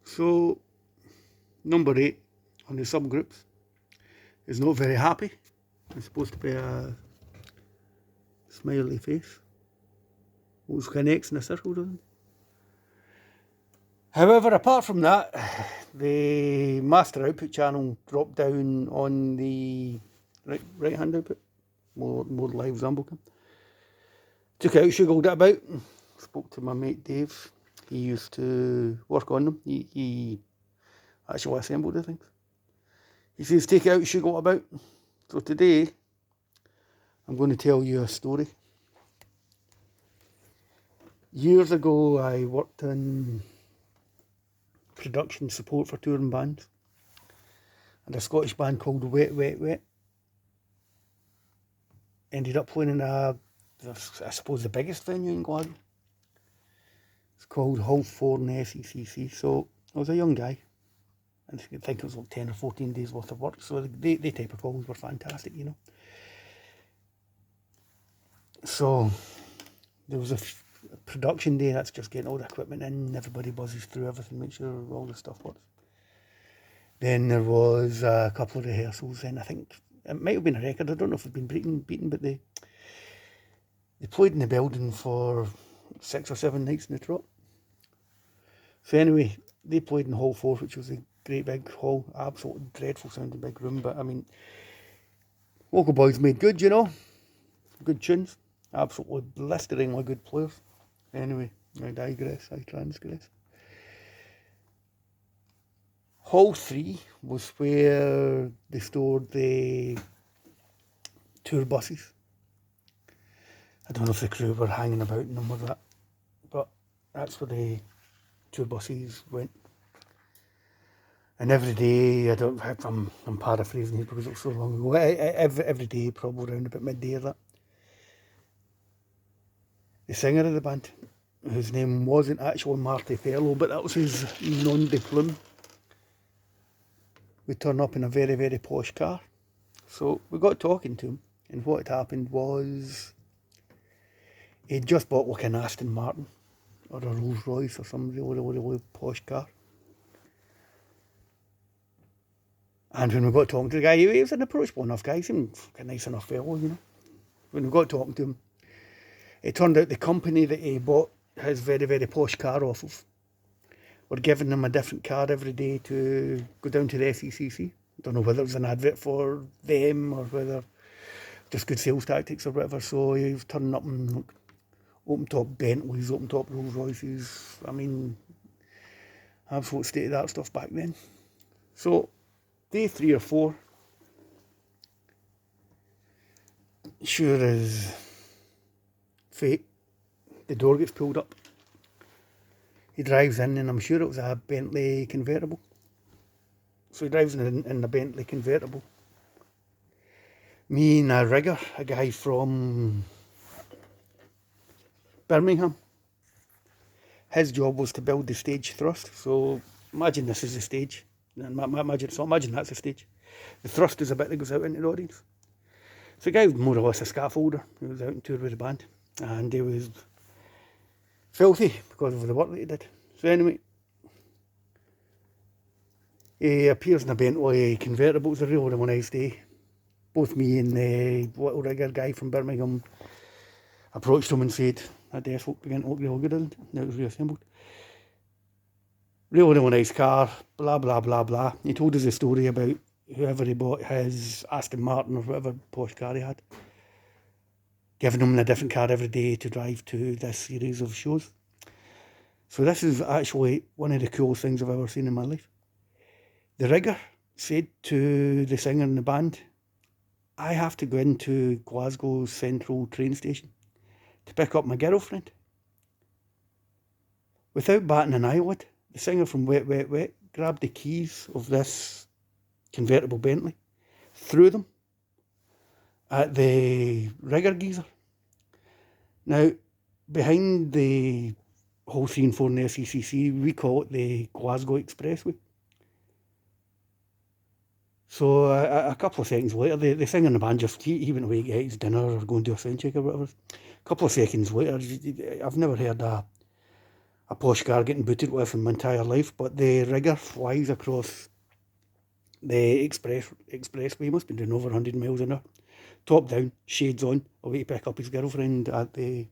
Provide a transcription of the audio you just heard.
So, number 8 on the subgroups is not very happy. It's supposed to be a smiley face. Looks like an X in a circle, doesn't it? However, apart from that, the master output channel dropped down on the right hand output, more live Zumblecam. Took it out, sugarled it about, spoke to my mate Dave. He used to work on them. He actually assembled the things. He says take it out, sugar it about. So today, I'm going to tell you a story. Years ago, I worked in production support for touring bands, and a Scottish band called Wet Wet Wet ended up playing in I suppose the biggest venue in Glasgow. It's called Hall 4 in the SECC. So I was a young guy, and I think it was like 10 or 14 days worth of work, so the type of calls were fantastic, you know. So there was a production day, that's just getting all the equipment in, everybody buzzes through everything, make sure all the stuff works. Then there was a couple of rehearsals, and I think it might have been a record, I don't know if it'd been beaten, but they played in the building for 6 or 7 nights in the trot. So anyway, they played in Hall 4, which was a great big hall, absolutely dreadful sounding big room, but I mean, local boys made good, you know, good tunes, absolutely blisteringly good players. Anyway, I digress, I transgress. Hall 3 was where they stored the tour buses. I don't know if the crew were hanging about in them or that, but that's where the tour buses went. And every day, I'm paraphrasing here because it was so long ago, every day, probably around about midday or that, the singer of the band, whose name wasn't actually Marty Fellow, but that was his nom de plume, would turn up in a very, very posh car. So we got talking to him, and what had happened was he'd just bought like an Aston Martin or a Rolls Royce or some really posh car. And when we got talking to the guy, he was an approachable enough guy, he seemed like a nice enough fellow, you know. When we got talking to him, it turned out the company that he bought his very, very posh car off of were giving him a different car every day to go down to the SECC. I don't know whether it was an advert for them or whether just good sales tactics or whatever. So he was turning up in open top Bentleys, open top Rolls Royces. I mean, absolute state of that stuff back then. So day 3 or 4, sure as fate, the door gets pulled up. He drives in, and I'm sure it was a Bentley convertible. So he drives in the Bentley convertible. Me and a rigger, a guy from Birmingham. His job was to build the stage thrust. So imagine this is the stage. Imagine that's the stage. The thrust is a bit that goes out into the audience. So the guy was more or less a scaffolder. He was out on tour with the band, and he was filthy because of the work that he did. So anyway, he appears in a Bentley convertible. It was a really nice day. Both me and the little rigger guy from Birmingham approached him and said, that desk began to look real good, didn't it? Now it was reassembled. Really nice car, blah, blah, blah, blah. He told us a story about whoever he bought his Aston Martin or whatever posh car he had, giving him a different car every day to drive to this series of shows. So this is actually one of the coolest things I've ever seen in my life. The rigger said to the singer in the band, I have to go into Glasgow Central train station to pick up my girlfriend. Without batting an eyelid, the singer from Wet Wet Wet grabbed the keys of this convertible Bentley, threw them at the rigger geezer. Now, behind the Hall 3 and 4 in the SECC, we call it the Glasgow Expressway. So a couple of seconds later, the singer in the band he went away to get his dinner or go and do a sound check or whatever. A couple of seconds later, I've never heard a a posh car getting booted with in my entire life, but the rigger flies across the expressway, must be doing over 100 miles an hour, top down, shades on, away to pick up his girlfriend at the